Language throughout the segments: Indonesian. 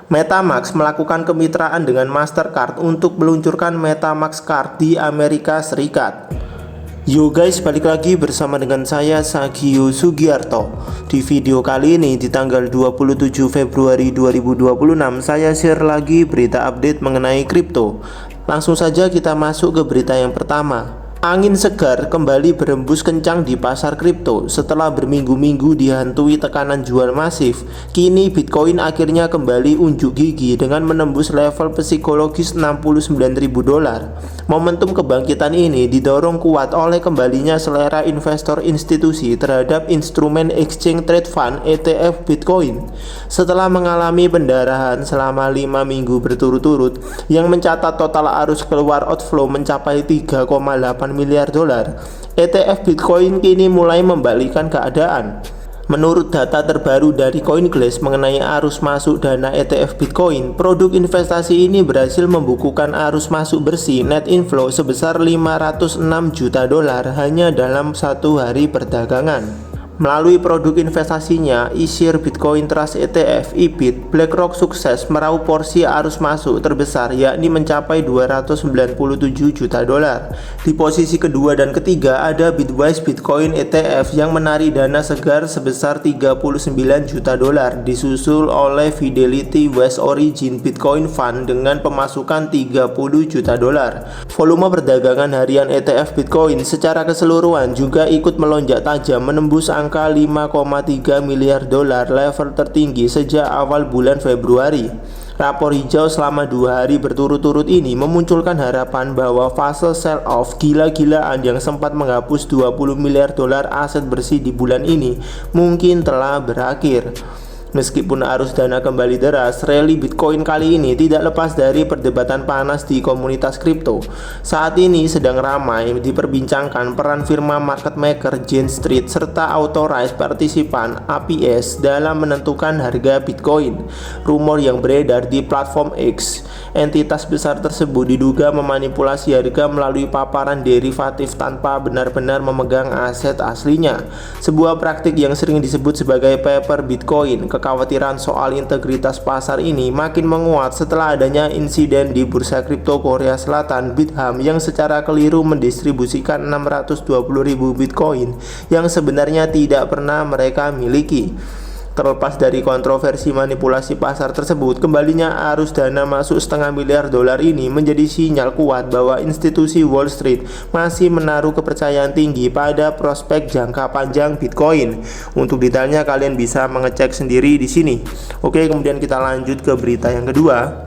MetaMask melakukan kemitraan dengan Mastercard untuk meluncurkan MetaMask Card di Amerika Serikat. Yo guys, balik lagi bersama dengan saya Sagio Sugiarto. Di video kali ini di tanggal 27 Februari 2026 saya share lagi berita update mengenai kripto. Langsung saja kita masuk ke berita yang pertama. Angin segar kembali berembus kencang di pasar kripto setelah berminggu-minggu dihantui tekanan jual masif. Kini Bitcoin akhirnya kembali unjuk gigi dengan menembus level psikologis $69.000. Momentum kebangkitan ini didorong kuat oleh kembalinya selera investor institusi terhadap instrumen Exchange Trade Fund ETF Bitcoin. Setelah mengalami pendarahan selama 5 minggu berturut-turut yang mencatat total arus keluar outflow mencapai 3,8 miliar dolar, ETF Bitcoin kini mulai membalikkan keadaan. Menurut data terbaru dari CoinGlass mengenai arus masuk dana ETF Bitcoin, produk investasi ini berhasil membukukan arus masuk bersih net inflow sebesar $506 juta hanya dalam satu hari perdagangan. Melalui produk investasinya, iShares Bitcoin Trust ETF (IBIT), BlackRock sukses meraup porsi arus masuk terbesar yakni mencapai $297 juta. Di posisi kedua dan ketiga ada Bitwise Bitcoin ETF yang menarik dana segar sebesar $39 juta, disusul oleh Fidelity West Origin Bitcoin Fund dengan pemasukan $30 juta. Volume perdagangan harian ETF Bitcoin secara keseluruhan juga ikut melonjak tajam menembus angka 5,3 miliar dolar, level tertinggi sejak awal bulan Februari. Rapor hijau selama 2 hari berturut-turut ini memunculkan harapan bahwa fase sell-off gila-gilaan yang sempat menghapus 20 miliar dolar aset bersih di bulan ini mungkin telah berakhir. Meskipun arus dana kembali deras, rally Bitcoin kali ini tidak lepas dari perdebatan panas di komunitas kripto. Saat ini sedang ramai diperbincangkan peran firma market maker Jane Street serta authorized partisipan APS dalam menentukan harga Bitcoin. Rumor yang beredar di platform X, entitas besar tersebut diduga memanipulasi harga melalui paparan derivatif tanpa benar-benar memegang aset aslinya. Sebuah praktik yang sering disebut sebagai paper Bitcoin. Kekhawatiran soal integritas pasar ini makin menguat setelah adanya insiden di bursa kripto Korea Selatan Bithumb yang secara keliru mendistribusikan 620.000 Bitcoin yang sebenarnya tidak pernah mereka miliki. Terlepas dari kontroversi manipulasi pasar tersebut, kembalinya arus dana masuk $0,5 miliar ini menjadi sinyal kuat bahwa institusi Wall Street masih menaruh kepercayaan tinggi pada prospek jangka panjang Bitcoin. Untuk detailnya kalian bisa mengecek sendiri di sini. Oke, kemudian kita lanjut ke berita yang kedua.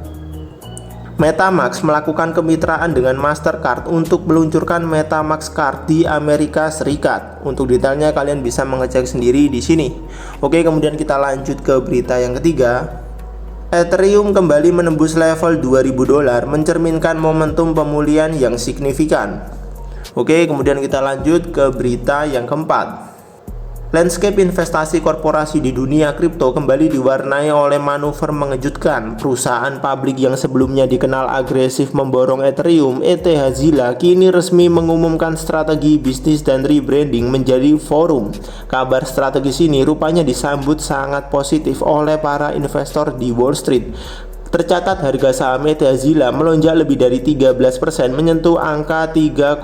MetaMask melakukan kemitraan dengan Mastercard untuk meluncurkan MetaMask Card di Amerika Serikat. Untuk detailnya kalian bisa mengecek sendiri di sini. Oke, kemudian kita lanjut ke berita yang ketiga. Ethereum kembali menembus level $2.000 mencerminkan momentum pemulihan yang signifikan. Oke, kemudian kita lanjut ke berita yang keempat. Landscape investasi korporasi di dunia kripto kembali diwarnai oleh manuver mengejutkan. Perusahaan publik yang sebelumnya dikenal agresif memborong Ethereum, ETH-Zilla, kini resmi mengumumkan strategi bisnis dan rebranding menjadi Forum. Kabar strategis ini rupanya disambut sangat positif oleh para investor di Wall Street. Tercatat harga saham ETH-Zilla melonjak lebih dari 13% menyentuh angka $3,9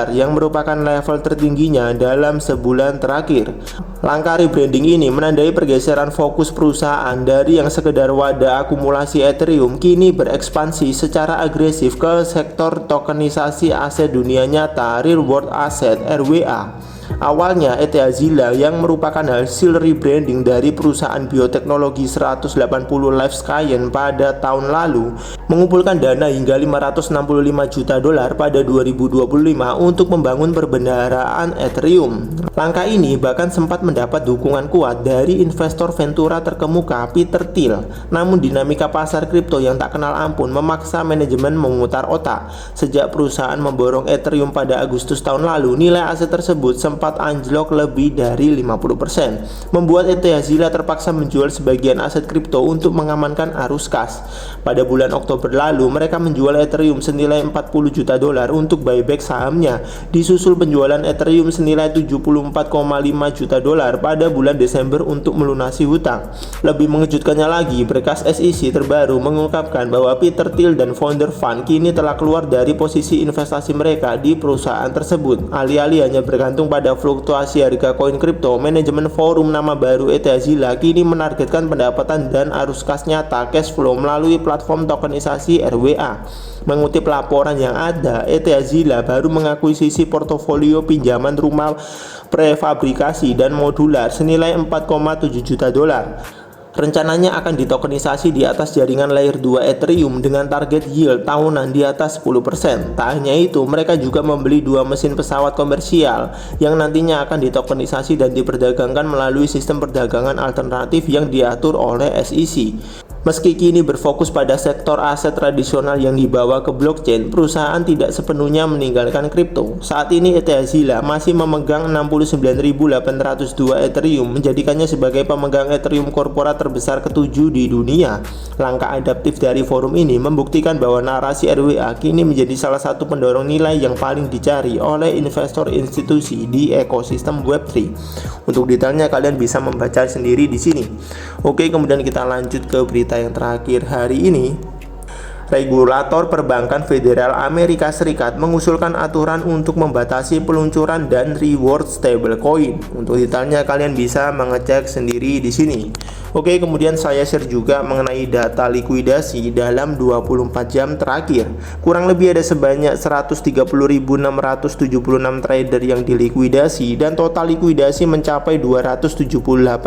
yang merupakan level tertingginya dalam sebulan terakhir. Langkah rebranding ini menandai pergeseran fokus perusahaan dari yang sekedar wadah akumulasi Ethereum kini berekspansi secara agresif ke sektor tokenisasi aset dunia nyata Real World Asset (RWA). Awalnya ETH-Zilla yang merupakan hasil rebranding dari perusahaan bioteknologi 180 Life Sciences pada tahun lalu mengumpulkan dana hingga $565 juta pada 2025 untuk membangun perbendaharaan Ethereum. Langkah ini bahkan sempat mendapat dukungan kuat dari investor ventura terkemuka Peter Thiel. Namun dinamika pasar kripto yang tak kenal ampun memaksa manajemen memutar otak. Sejak perusahaan memborong Ethereum pada Agustus tahun lalu, nilai aset tersebut sempat sempat anjlok lebih dari 50%, membuat ETH Zilla terpaksa menjual sebagian aset kripto untuk mengamankan arus kas. Pada bulan Oktober lalu, mereka menjual Ethereum senilai 40 juta dolar untuk buyback sahamnya, disusul penjualan Ethereum senilai 74,5 juta dolar pada bulan Desember untuk melunasi hutang. Lebih mengejutkannya lagi, berkas SEC terbaru mengungkapkan bahwa Peter Thiel dan founder Fund kini telah keluar dari posisi investasi mereka di perusahaan tersebut. Alih-alih hanya bergantung pada fluktuasi harga koin kripto, manajemen forum nama baru ETH Zilla kini menargetkan pendapatan dan arus kas nyata cash flow melalui platform tokenisasi RWA. Mengutip laporan yang ada, ETH Zilla baru mengakuisisi portofolio pinjaman rumah prefabrikasi dan modular senilai 4,7 juta dolar. Rencananya akan ditokenisasi di atas jaringan layer 2 Ethereum dengan target yield tahunan di atas 10%. Tak hanya itu, mereka juga membeli 2 mesin pesawat komersial yang nantinya akan ditokenisasi dan diperdagangkan melalui sistem perdagangan alternatif yang diatur oleh SEC. Meski kini berfokus pada sektor aset tradisional yang dibawa ke blockchain, perusahaan tidak sepenuhnya meninggalkan kripto. Saat ini ETH Zilla masih memegang 69.802 Ethereum, menjadikannya sebagai pemegang Ethereum korporat terbesar ke-7 di dunia. Langkah adaptif dari forum ini membuktikan bahwa narasi RWA kini menjadi salah satu pendorong nilai yang paling dicari oleh investor institusi di ekosistem Web3. Untuk detailnya kalian bisa membaca sendiri di sini. Oke, kemudian kita lanjut ke berita yang terakhir hari ini. Regulator Perbankan Federal Amerika Serikat mengusulkan aturan untuk membatasi peluncuran dan reward stablecoin. Untuk detailnya kalian bisa mengecek sendiri di sini. Oke, kemudian saya share juga mengenai data likuidasi dalam 24 jam terakhir. Kurang lebih ada sebanyak 130.676 trader yang dilikuidasi dan total likuidasi mencapai 278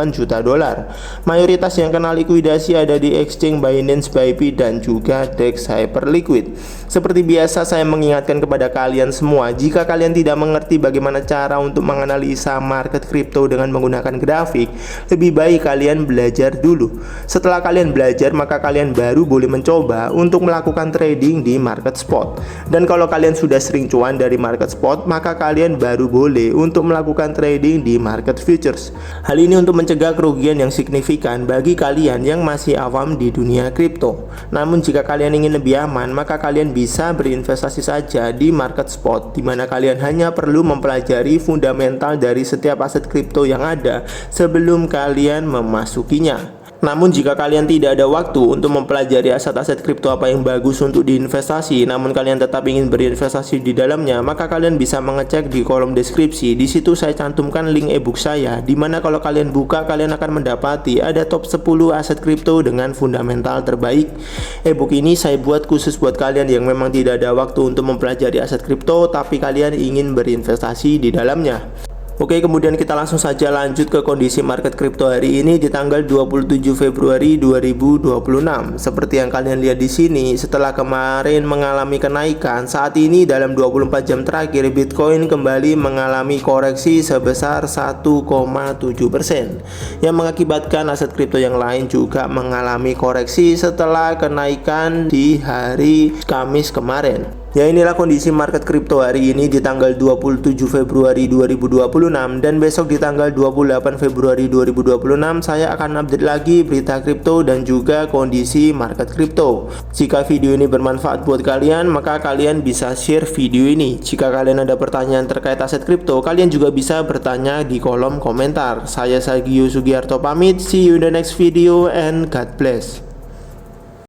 juta dolar. Mayoritas yang kena likuidasi ada di exchange Binance, Bybit dan juga DEX Hyperliquid. Seperti biasa saya mengingatkan kepada kalian semua, jika kalian tidak mengerti bagaimana cara untuk menganalisa market kripto dengan menggunakan grafik, lebih baik kalian belajar dulu. Setelah kalian belajar, maka kalian baru boleh mencoba untuk melakukan trading di market spot. Dan kalau kalian sudah sering cuan dari market spot, maka kalian baru boleh untuk melakukan trading di market futures. Hal ini untuk mencegah kerugian yang signifikan bagi kalian yang masih awam di dunia kripto. Namun jika kalian ingin lebih aman, maka kalian bisa berinvestasi saja di market spot, di mana kalian hanya perlu mempelajari fundamental dari setiap aset kripto yang ada sebelum kalian memasukinya. Namun jika kalian tidak ada waktu untuk mempelajari aset-aset kripto apa yang bagus untuk diinvestasi, namun kalian tetap ingin berinvestasi di dalamnya, maka kalian bisa mengecek di kolom deskripsi. Di situ saya cantumkan link ebook saya, di mana kalau kalian buka, kalian akan mendapati ada top 10 aset kripto dengan fundamental terbaik. Ebook ini saya buat khusus buat kalian yang memang tidak ada waktu untuk mempelajari aset kripto, tapi kalian ingin berinvestasi di dalamnya. Oke, kemudian kita langsung saja lanjut ke kondisi market kripto hari ini di tanggal 27 Februari 2026. Seperti yang kalian lihat di sini, setelah kemarin mengalami kenaikan, saat ini dalam 24 jam terakhir Bitcoin kembali mengalami koreksi sebesar 1,7%, yang mengakibatkan aset kripto yang lain juga mengalami koreksi setelah kenaikan di hari Kamis kemarin. Ya, inilah kondisi market kripto hari ini di tanggal 27 Februari 2026, dan besok di tanggal 28 Februari 2026 saya akan update lagi berita kripto dan juga kondisi market kripto. Jika video ini bermanfaat buat kalian, maka kalian bisa share video ini. Jika kalian ada pertanyaan terkait aset kripto, kalian juga bisa bertanya di kolom komentar. Saya Sagio Sugiarto pamit, see you in the next video and God bless.